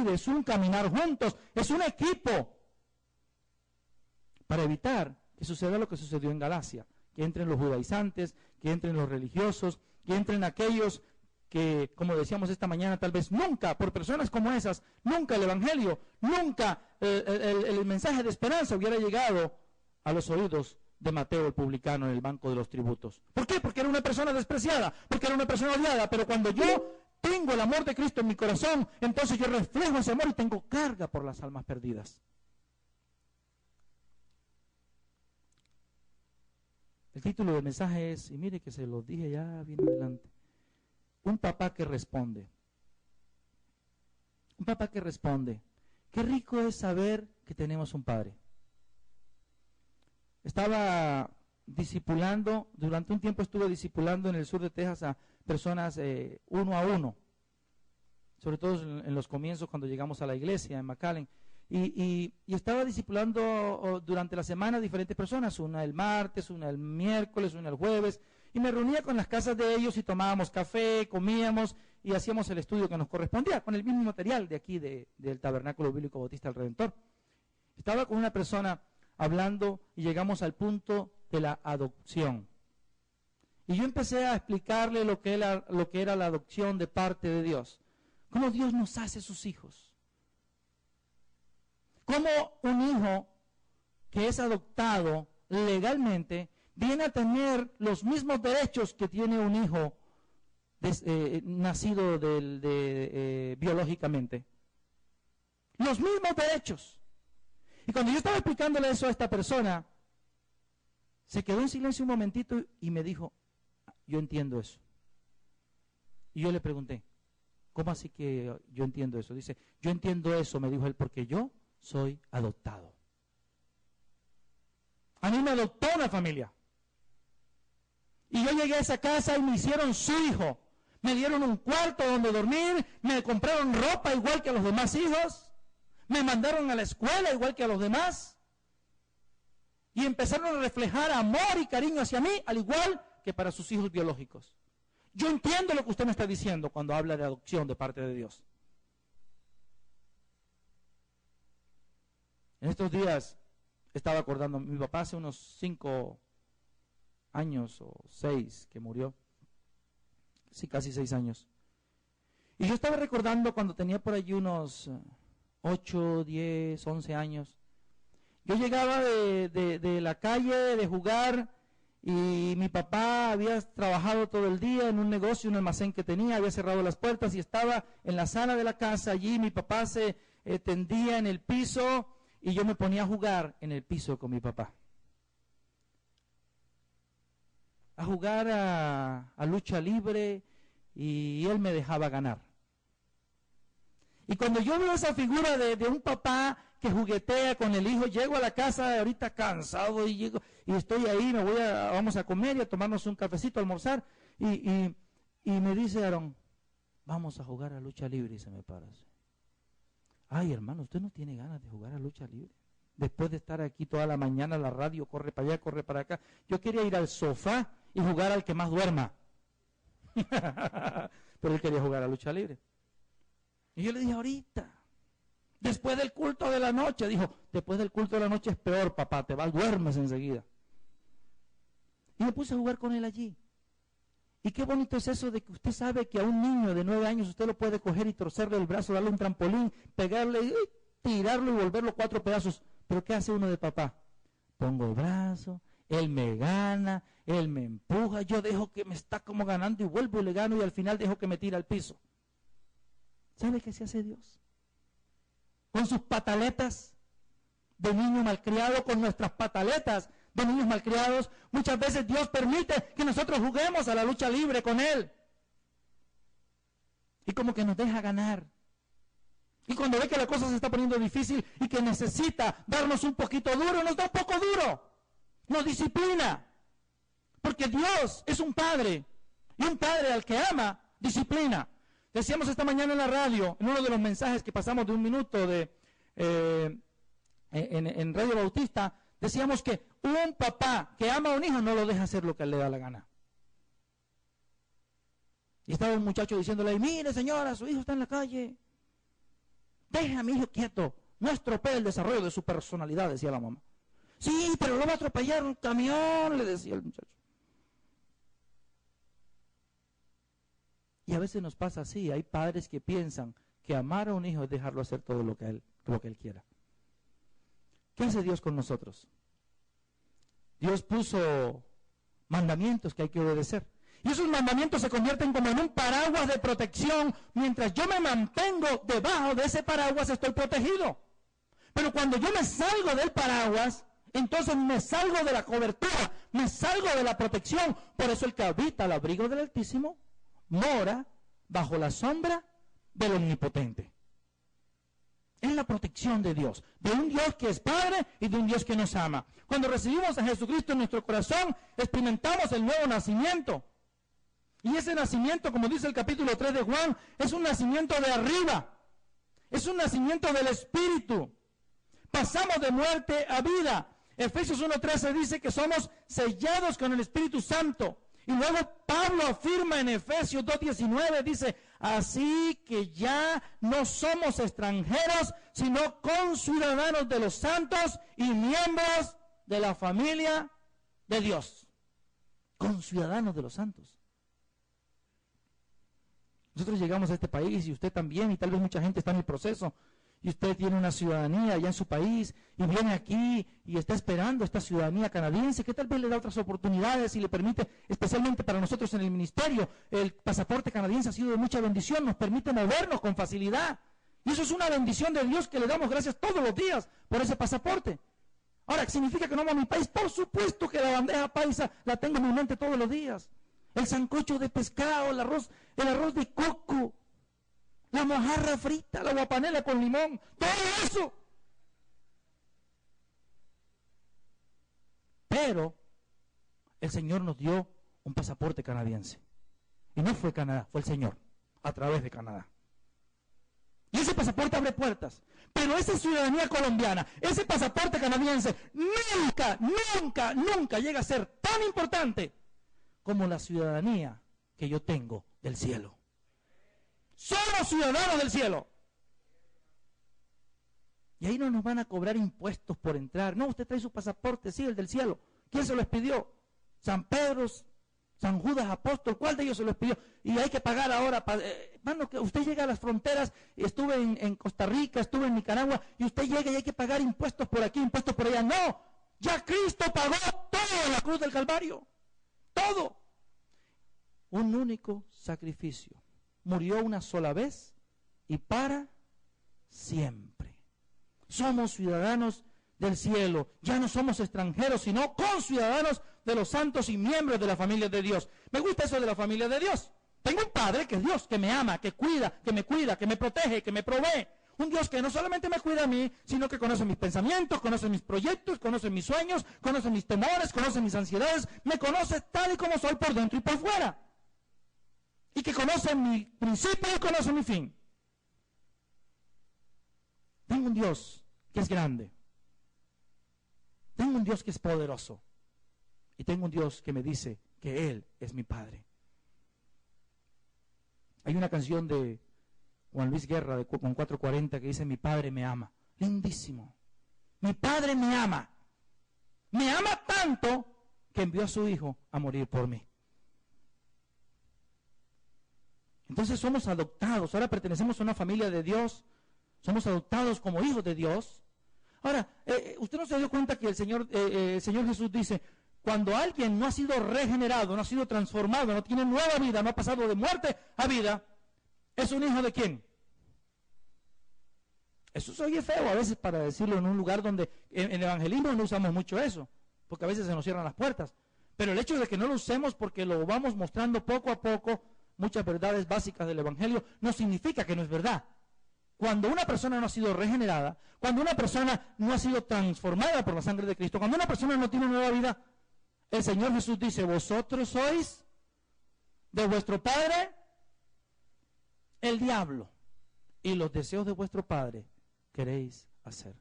huésped, es un caminar juntos, es un equipo, para evitar que suceda lo que sucedió en Galacia, que entren los judaizantes, que entren los religiosos, que entren aquellos que, como decíamos esta mañana, tal vez nunca, por personas como esas, nunca el evangelio, nunca el mensaje de esperanza hubiera llegado a los oídos de Mateo el publicano en el banco de los tributos. ¿Por qué? Porque era una persona despreciada, porque era una persona odiada, pero cuando yo tengo el amor de Cristo en mi corazón, entonces yo reflejo ese amor y tengo carga por las almas perdidas. El título del mensaje es, y mire que se lo dije ya bien adelante, un papá que responde. Un papá que responde. Qué rico es saber que tenemos un padre. Estaba discipulando, durante un tiempo estuve discipulando en el sur de Texas a personas uno a uno, sobre todo en los comienzos cuando llegamos a la iglesia en McAllen, y estaba discipulando durante la semana a diferentes personas, una el martes, una el miércoles, una el jueves, y me reunía con las casas de ellos y tomábamos café, comíamos y hacíamos el estudio que nos correspondía, con el mismo material de aquí del Tabernáculo Bíblico Bautista del Redentor. Estaba con una persona hablando y llegamos al punto de la adopción. Y yo empecé a explicarle lo que era la adopción de parte de Dios. Cómo Dios nos hace sus hijos. Cómo un hijo que es adoptado legalmente viene a tener los mismos derechos que tiene un hijo nacido biológicamente. Los mismos derechos. Y cuando yo estaba explicándole eso a esta persona, se quedó en silencio un momentito y me dijo, yo entiendo eso. Y yo le pregunté, ¿cómo así que yo entiendo eso? Dice, yo entiendo eso, me dijo él, porque yo soy adoptado. A mí me adoptó una familia. Y yo llegué a esa casa y me hicieron su hijo. Me dieron un cuarto donde dormir, me compraron ropa igual que a los demás hijos. Me mandaron a la escuela igual que a los demás. Y empezaron a reflejar amor y cariño hacia mí, al igual que para sus hijos biológicos. Yo entiendo lo que usted me está diciendo cuando habla de adopción de parte de Dios. En estos días estaba acordando, mi papá hace unos 5 años o 6 que murió. Sí, casi 6 años. Y yo estaba recordando cuando tenía por allí unos 8, 10, 11 años. Yo llegaba de la calle, de jugar, y mi papá había trabajado todo el día en un negocio, un almacén que tenía, había cerrado las puertas y estaba en la sala de la casa. Allí mi papá se tendía en el piso y yo me ponía a jugar en el piso con mi papá. A jugar a lucha libre, y él me dejaba ganar. Y cuando yo veo esa figura de un papá que juguetea con el hijo, llego a la casa ahorita cansado y estoy ahí, vamos a comer y a tomarnos un cafecito, a almorzar, y me dice Aarón, vamos a jugar a lucha libre, y se me para así. Ay, hermano, usted no tiene ganas de jugar a lucha libre. Después de estar aquí toda la mañana, la radio corre para allá, corre para acá. Yo quería ir al sofá y jugar al que más duerma. Pero él quería jugar a lucha libre. Y yo le dije, ahorita, después del culto de la noche, dijo, después del culto de la noche es peor, papá, te vas, duermes enseguida. Y me puse a jugar con él allí. Y qué bonito es eso de que usted sabe que a un niño de 9 años usted lo puede coger y torcerle el brazo, darle un trampolín, pegarle, tirarlo y volverlo 4 pedazos. Pero ¿qué hace uno de papá? Pongo el brazo, él me gana, él me empuja, yo dejo que me está como ganando y vuelvo y le gano y al final dejo que me tira al piso. ¿Sabe qué se hace Dios? Con sus pataletas de niño malcriado, con nuestras pataletas de niños malcriados, muchas veces Dios permite que nosotros juguemos a la lucha libre con Él. Y como que nos deja ganar. Y cuando ve que la cosa se está poniendo difícil y que necesita darnos un poquito duro, nos da un poco duro. Nos disciplina. Porque Dios es un padre. Y un padre al que ama, disciplina. Decíamos esta mañana en la radio, en uno de los mensajes que pasamos de 1 minuto en Radio Bautista, decíamos que un papá que ama a un hijo no lo deja hacer lo que le da la gana. Y estaba un muchacho diciéndole, mire señora, su hijo está en la calle. Deje a mi hijo quieto, no estropee el desarrollo de su personalidad, decía la mamá. Sí, pero lo va a atropellar un camión, le decía el muchacho. Y a veces nos pasa así, hay padres que piensan que amar a un hijo es dejarlo hacer todo lo que él quiera. ¿Qué hace Dios con nosotros? Dios puso mandamientos que hay que obedecer. Y esos mandamientos se convierten como en un paraguas de protección. Mientras yo me mantengo debajo de ese paraguas, estoy protegido. Pero cuando yo me salgo del paraguas, entonces me salgo de la cobertura, me salgo de la protección. Por eso el que habita al abrigo del Altísimo mora bajo la sombra del Omnipotente. Es la protección de Dios, de un Dios que es Padre y de un Dios que nos ama. Cuando recibimos a Jesucristo en nuestro corazón, experimentamos el nuevo nacimiento. Y ese nacimiento, como dice el capítulo 3 de Juan, es un nacimiento de arriba. Es un nacimiento del Espíritu. Pasamos de muerte a vida. Efesios 1:13 dice que somos sellados con el Espíritu Santo. Y luego Pablo afirma en Efesios 2:19, dice, así que ya no somos extranjeros, sino conciudadanos de los santos y miembros de la familia de Dios. Conciudadanos de los santos. Nosotros llegamos a este país y usted también, y tal vez mucha gente está en el proceso, y usted tiene una ciudadanía allá en su país, y viene aquí y está esperando esta ciudadanía canadiense, que tal vez le da otras oportunidades y le permite, especialmente para nosotros en el ministerio, el pasaporte canadiense ha sido de mucha bendición, nos permite movernos con facilidad. Y eso es una bendición de Dios que le damos gracias todos los días por ese pasaporte. Ahora, ¿significa que no amo a mi país? Por supuesto que la bandeja paisa la tengo en mi mente todos los días. El sancocho de pescado, el arroz de coco, la mojarra frita, la guapanela con limón, todo eso. Pero el Señor nos dio un pasaporte canadiense. Y no fue Canadá, fue el Señor, a través de Canadá. Y ese pasaporte abre puertas. Pero esa ciudadanía colombiana, ese pasaporte canadiense, nunca llega a ser tan importante como la ciudadanía que yo tengo del cielo. Somos ciudadanos del cielo. Y ahí no nos van a cobrar impuestos por entrar. No, usted trae su pasaporte, sí, el del cielo. ¿Quién se lo expidió? San Pedro, San Judas Apóstol, ¿cuál de ellos se lo expidió? Y hay que pagar ahora. Mano, que usted llega a las fronteras, estuve en Costa Rica, estuve en Nicaragua, y usted llega y hay que pagar impuestos por aquí, impuestos por allá. No, ya Cristo pagó todo en la cruz del Calvario. Todo. Un único sacrificio. Murió una sola vez y para siempre. Somos ciudadanos del cielo. Ya no somos extranjeros, sino conciudadanos de los santos y miembros de la familia de Dios. Me gusta eso de la familia de Dios. Tengo un Padre que es Dios, que me ama, que me protege, que me provee. Un Dios que no solamente me cuida a mí, sino que conoce mis pensamientos, conoce mis proyectos, conoce mis sueños, conoce mis temores, conoce mis ansiedades. Me conoce tal y como soy por dentro y por fuera. Y que conoce mi principio y conoce mi fin. Tengo un Dios que es grande. Tengo un Dios que es poderoso. Y tengo un Dios que me dice que Él es mi Padre. Hay una canción de Juan Luis Guerra con 440 que dice: mi Padre me ama. Lindísimo. Mi Padre me ama. Me ama tanto que envió a su Hijo a morir por mí. Entonces somos adoptados. Ahora pertenecemos a una familia de Dios. Somos adoptados como hijos de Dios. Ahora, usted no se dio cuenta que el Señor Jesús dice: cuando alguien no ha sido regenerado, no ha sido transformado, no tiene nueva vida, no ha pasado de muerte a vida, ¿es un hijo de quién? Eso se oye feo a veces para decirlo en un lugar donde en el evangelismo no usamos mucho eso, porque a veces se nos cierran las puertas. Pero el hecho de que no lo usemos porque lo vamos mostrando poco a poco, muchas verdades básicas del evangelio, no significa que no es verdad. Cuando una persona no ha sido regenerada, cuando una persona no ha sido transformada por la sangre de Cristo, cuando una persona no tiene nueva vida, el Señor Jesús dice: vosotros sois de vuestro padre el diablo, y los deseos de vuestro padre queréis hacer.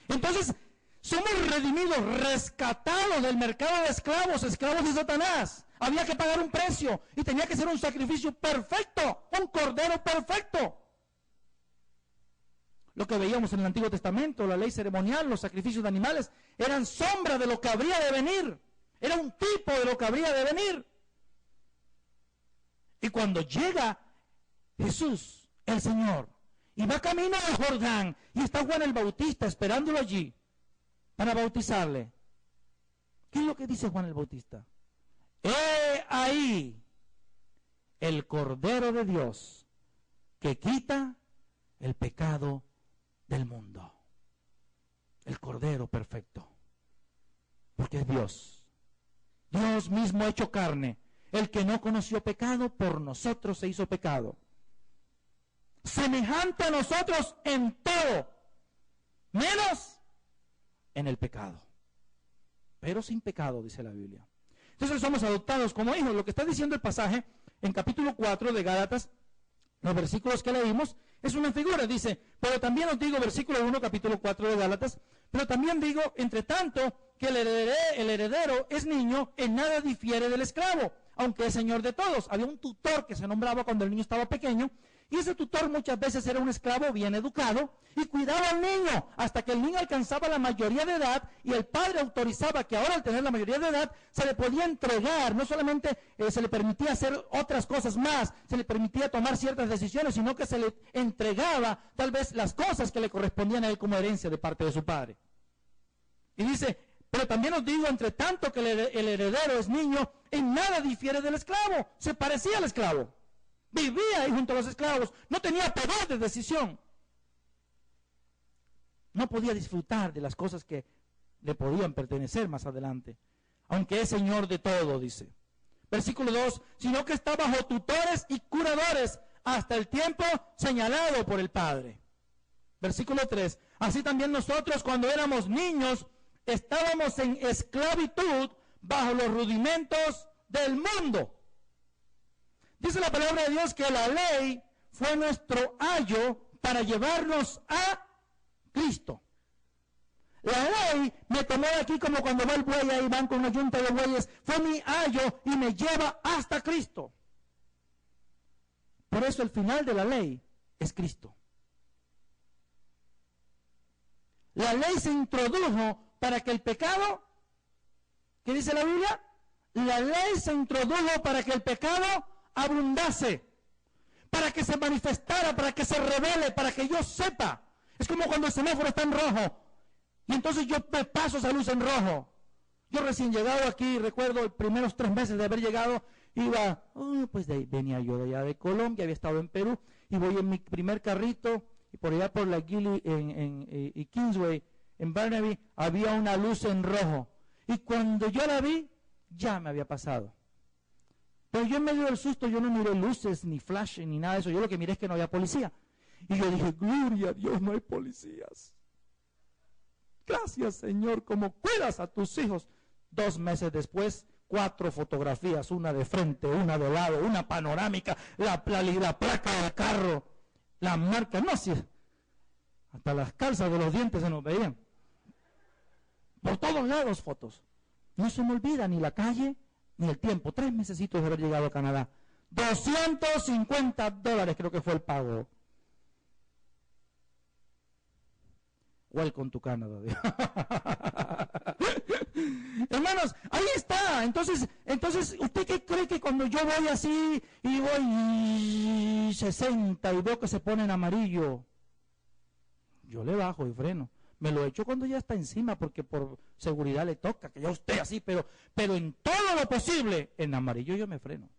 Entonces, somos redimidos, rescatados del mercado de esclavos, esclavos de Satanás. Había que pagar un precio y tenía que ser un sacrificio perfecto, un cordero perfecto. Lo que veíamos en el Antiguo Testamento, la ley ceremonial, los sacrificios de animales, eran sombra de lo que habría de venir. Era un tipo de lo que habría de venir. Y cuando llega Jesús, el Señor, y va camino al Jordán, y está Juan el Bautista esperándolo allí para bautizarle, ¿qué es lo que dice Juan el Bautista? He ahí el Cordero de Dios que quita el pecado del mundo. El Cordero perfecto, porque es Dios. Dios mismo hecho carne, el que no conoció pecado, por nosotros se hizo pecado. Semejante a nosotros en todo, menos en el pecado. Pero sin pecado, dice la Biblia. Entonces somos adoptados como hijos. Lo que está diciendo el pasaje en capítulo 4 de Gálatas, los versículos que leímos, es una figura. Dice, pero también os digo, versículo 1, capítulo 4 de Gálatas, pero también digo, entre tanto, que el heredero es niño, en nada difiere del esclavo, aunque es señor de todos. Había un tutor que se nombraba cuando el niño estaba pequeño, y ese tutor muchas veces era un esclavo bien educado y cuidaba al niño hasta que el niño alcanzaba la mayoría de edad, y el padre autorizaba que ahora, al tener la mayoría de edad, se le podía entregar. No solamente se le permitía hacer otras cosas más, se le permitía tomar ciertas decisiones, sino que se le entregaba tal vez las cosas que le correspondían a él como herencia de parte de su padre. Y dice, pero también os digo, entre tanto que el heredero es niño, en nada difiere del esclavo. Se parecía al esclavo. Vivía ahí junto a los esclavos. No tenía poder de decisión. No podía disfrutar de las cosas que le podían pertenecer más adelante. Aunque es señor de todo, dice. Versículo 2, sino que está bajo tutores y curadores hasta el tiempo señalado por el Padre. Versículo 3, así también nosotros cuando éramos niños estábamos en esclavitud bajo los rudimentos del mundo. Dice la palabra de Dios que la ley fue nuestro ayo para llevarnos a Cristo. La ley me tomó de aquí como cuando va el buey, ahí van con una yunta de bueyes, fue mi ayo y me lleva hasta Cristo. Por eso el final de la ley es Cristo. La ley se introdujo para que el pecado, ¿qué dice la Biblia? La ley se introdujo para que el pecado abundase, para que se manifestara, para que se revele, para que yo sepa. Es como cuando el semáforo está en rojo y entonces yo me paso esa luz en rojo. Yo recién llegado aquí, recuerdo los primeros 3 meses de haber llegado, pues venía yo de allá de Colombia, había estado en Perú, y voy en mi primer carrito, y por allá por la Gili y Kingsway, en Burnaby, había una luz en rojo, y cuando yo la vi, ya me había pasado. Pero yo en medio del susto, yo no miré luces, ni flash, ni nada de eso. Yo lo que miré es que no había policía. Y yo dije, gloria a Dios, no hay policías. Gracias, Señor, como cuidas a tus hijos. 2 meses después, 4 fotografías, una de frente, una de lado, una panorámica, la placa del carro, la marca, no sé, hasta las calzas de los dientes se nos veían. Por todos lados fotos. No se me olvida ni la calle, ni el tiempo. 3 mesecitos de haber llegado a Canadá. $250 creo que fue el pago. Welcome to Canada. Hermanos, ahí está. Entonces, ¿usted qué cree que cuando yo voy así y voy 60 y veo que se pone en amarillo, yo le bajo y freno? Me lo echo cuando ya está encima, porque por seguridad le toca, que ya usted así, pero en todo lo posible, en amarillo yo me freno.